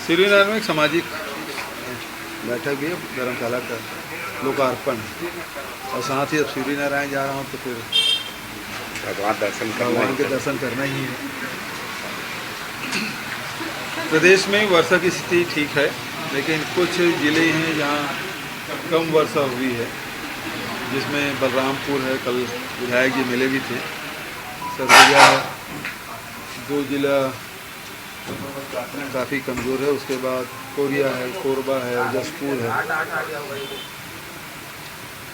श्रीनगर में एक सामाजिक बैठक भी है, धर्मशाला का लोकार्पण, और साथ ही अब श्रीनारायण जा रहा हूँ तो फिर भगवान के दर्शन करना ही है। प्रदेश में वर्षा की स्थिति ठीक है, लेकिन कुछ ज़िले हैं जहाँ कम वर्षा हुई है, जिसमें बलरामपुर है, कल विधायक जी मिले भी थे, सरगुजा 2 जिला काफ़ी कमज़ोर है, उसके बाद कोरिया है, कोरबा है, जसपुर है।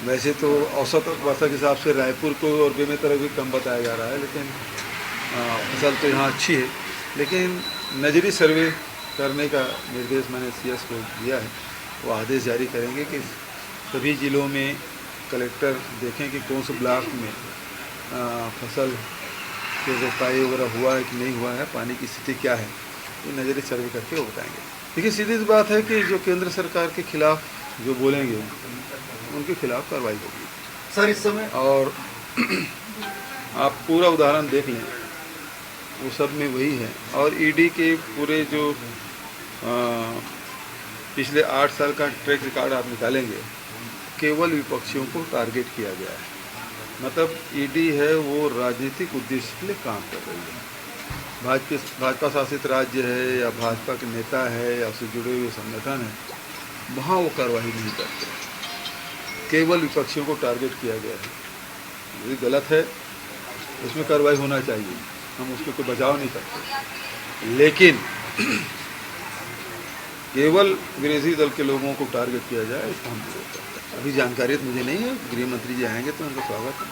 वैसे तो औसत वर्षा के हिसाब से रायपुर को और बेमेतरा भी कम बताया जा रहा है, लेकिन फसल तो यहाँ अच्छी है। लेकिन नजरी सर्वे करने का निर्देश मैंने सीएस को दिया है, वो आदेश जारी करेंगे कि सभी ज़िलों में कलेक्टर देखें कि कौन से ब्लॉक में फसल के रोपाई वगैरह हुआ है कि नहीं हुआ है, पानी की स्थिति क्या है, ये नजरी सर्वे करके वो बताएंगे। देखिए, सीधी सी बात है कि जो केंद्र सरकार के खिलाफ जो बोलेंगे उनके खिलाफ कार्रवाई होगी सर इस समय। और आप पूरा उदाहरण देख लें, वो सब में वही है। और ईडी के पूरे जो पिछले 8 साल का ट्रैक रिकॉर्ड आप निकालेंगे, केवल विपक्षियों को टारगेट किया गया है। मतलब ईडी है वो राजनीतिक उद्देश्य के लिए काम कर रही है। भाजपा शासित राज्य है या भाजपा के नेता है या उससे जुड़े हुए संगठन है, वहाँ वो कार्रवाई नहीं करते, केवल विपक्षियों को टारगेट किया गया है। ये गलत है, उसमें कार्रवाई होना चाहिए, हम उसको कोई बचाव नहीं करते। लेकिन केवल विरोधी दल के लोगों को टारगेट किया जाए, इसका हम विरोध करते हैं। अभी जानकारी तो मुझे नहीं है, गृह मंत्री जी आएंगे तो उनका स्वागत है।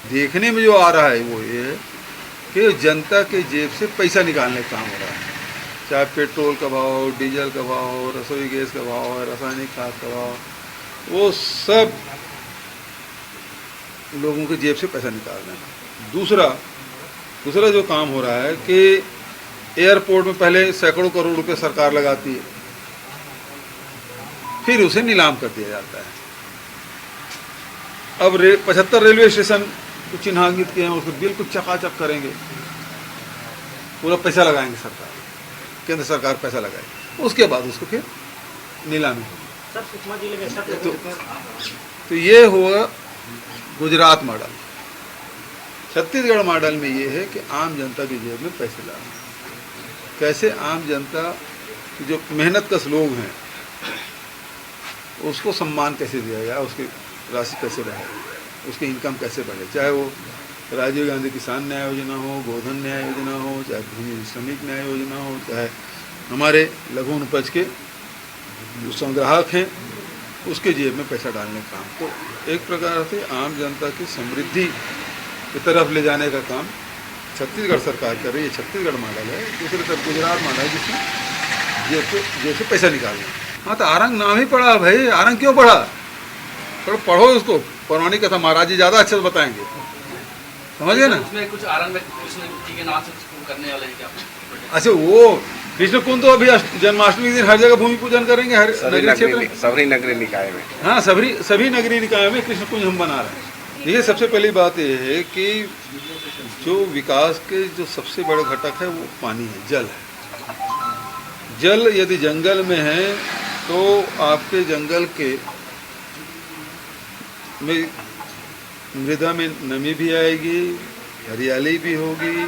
देखने में जो आ रहा है वो ये है कि जनता के जेब से पैसा निकालने का काम हो रहा है, चाहे पेट्रोल का भाव हो, डीजल का भाव हो, रसोई गैस का भाव हो, रासायनिक खाद का भाव, वो सब लोगों के जेब से पैसा निकालना है। दूसरा जो काम हो रहा है कि एयरपोर्ट में पहले सैकड़ों करोड़ रुपए सरकार लगाती है, फिर उसे नीलाम कर दिया जाता है। अब 75 रेलवे स्टेशन चिन्हांकित किए हैं, उसको बिल्कुल चकाचक करेंगे, पूरा पैसा लगाएंगे सरकार, केंद्र सरकार पैसा लगाएगी, उसके बाद उसको फिर नीलामी होगी। तो ये हुआ गुजरात मॉडल। छत्तीसगढ़ मॉडल में ये है कि आम जनता की जेब में पैसे लाना। कैसे आम जनता की जो मेहनतकश लोग हैं उसको सम्मान कैसे दिया जाए, उसकी राशि कैसे रहे, उसकी इनकम कैसे बढ़े, चाहे वो राजीव गांधी किसान न्याय योजना हो, गोधन न्याय योजना हो, चाहे भूमि श्रमिक न्याय योजना हो, चाहे हमारे लघु उपज के जो संग्राहक हैं उसके जेब में पैसा डालने का काम। तो एक प्रकार से आम जनता की समृद्धि की तरफ ले जाने का काम छत्तीसगढ़ सरकार कर रही है। छत्तीसगढ़ मॉडल है। दूसरी तरफ गुजरात मॉडल है जिसमें जेब से पैसा निकालना। हाँ, तो आरंग नाम ही पढ़ा भाई, आरंग क्यों पढ़ा? थोड़ा पढ़ो उसको, पौराणिक कथा महाराज जी ज़्यादा अच्छे से बताएंगे, समझ गए ना। उसमें कुछ आरंग में कृष्ण जी के नाम से करने वाले हैं क्या? अच्छा, वो कृष्ण कुंड तो अभी जन्माष्टमी के दिन हर जगह भूमि पूजन करेंगे, हर नगरीय क्षेत्र में, सभी नगरीय निकाय में। हाँ, सभी नगरीय निकाय में कृष्ण कुंज हम बना रहे हैं। देखिए, सबसे पहली बात यह है कि जो विकास के जो सबसे बड़े घटक है वो पानी है, जल है। जल यदि जंगल में है तो आपके जंगल के में मृदा में नमी भी आएगी, हरियाली भी होगी,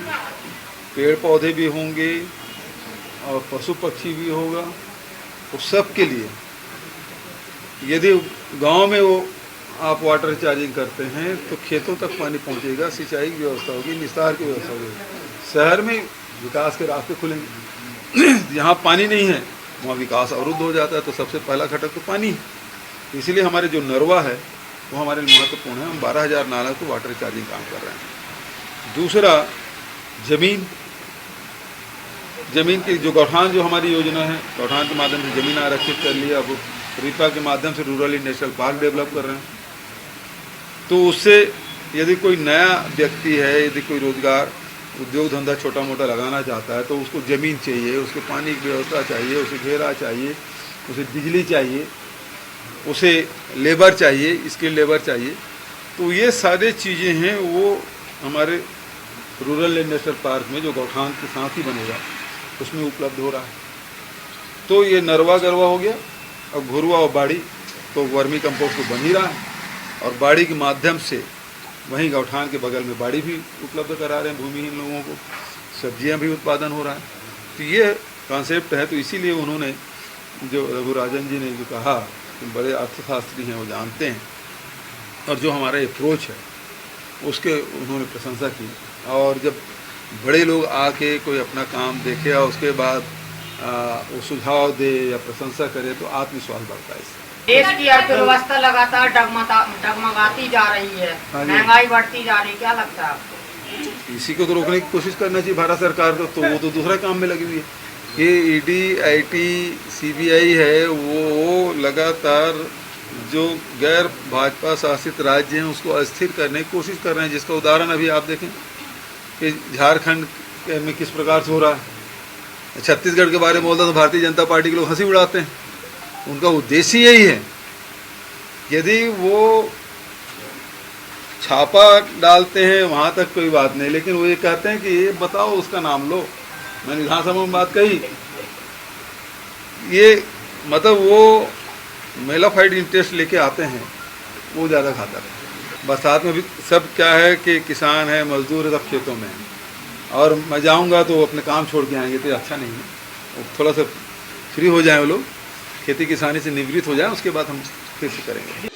पेड़ पौधे भी होंगे और पशु पक्षी भी होगा। तो सब के लिए यदि गांव में वो आप वाटर चार्जिंग करते हैं तो खेतों तक पानी पहुंचेगा, सिंचाई की व्यवस्था होगी, निस्तार की व्यवस्था होगी। शहर में विकास के रास्ते खुलेंगे। जहाँ पानी नहीं है वहाँ विकास अवरुद्ध हो जाता है। तो सबसे पहला घटक तो पानी है। इसलिए हमारे जो नरवा है वो हमारे लिए महत्वपूर्ण है। हम 12,000 नाला को वाटर चार्जिंग काम कर रहे हैं। दूसरा, ज़मीन की जो गौठान जो हमारी योजना है, गौठान के माध्यम से ज़मीन आरक्षित कर लिया। अब रीपा के माध्यम से रूरल नेशनल पार्क डेवलप कर रहे हैं। तो उससे यदि कोई नया व्यक्ति है, यदि कोई रोजगार उद्योग धंधा छोटा मोटा लगाना चाहता है तो उसको ज़मीन चाहिए, उसको पानी की व्यवस्था चाहिए, उसे घेरा चाहिए, उसे बिजली चाहिए, उसे लेबर चाहिए, स्किल लेबर चाहिए। तो ये सारी चीज़ें हैं वो हमारे रूरल नेशनल पार्क में जो गौठान के साथ ही बनेगा उसमें उपलब्ध हो रहा है। तो ये नरवा गरवा हो गया। अब घुरवा और बाड़ी तो वर्मी कंपोस्ट तो बन ही रहा है, और बाड़ी के माध्यम से वहीं गौठान के बगल में बाड़ी भी उपलब्ध करा रहे हैं भूमिहीन लोगों को, सब्जियां भी उत्पादन हो रहा है। तो ये कॉन्सेप्ट है। तो इसीलिए उन्होंने, जो रघुराजन जी ने जो कहा कि बड़े अर्थशास्त्री हैं, वो जानते हैं, और जो हमारा अप्रोच है उसके उन्होंने प्रशंसा की। और जब बड़े लोग आके कोई अपना काम देखे और उसके बाद वो सुझाव दे या प्रशंसा करे तो आत्मविश्वास बढ़ता है इससे। देश की अर्थव्यवस्था लगातार डगमगाती जा रही है, महंगाई बढ़ती जा रही है, क्या लगता है आपको? इसी को तो रोकने की कोशिश करना चाहिए भारत सरकार को, तो वो तो दूसरा काम में लगी हुई है। ये ईडी, आईटी, सीबीआई है, वो लगातार जो गैर भाजपा शासित राज्य हैं उसको अस्थिर करने की कोशिश कर रहे हैं, जिसका उदाहरण अभी आप देखें कि झारखंड में किस प्रकार से हो रहा है। छत्तीसगढ़ के बारे में बोलता तो भारतीय जनता पार्टी के लोग हंसी उड़ाते हैं। उनका उद्देश्य यही है, यदि वो छापा डालते हैं वहाँ तक कोई बात नहीं, लेकिन वो ये कहते हैं कि ये बताओ उसका नाम लो। मैंने विधानसभा में बात कही, ये मतलब वो मेलाफाइड इंटरेस्ट लेके आते हैं, वो ज़्यादा खाता है। बरसात में भी सब क्या है कि किसान है, मजदूर है, सब खेतों में है, और मैं जाऊंगा तो वो अपने काम छोड़ के आएंगे, तो अच्छा नहीं है। थोड़ा सा फ्री हो जाए वो लोग, खेती किसानी से निवृत्त हो जाए, उसके बाद हम फिर से करेंगे।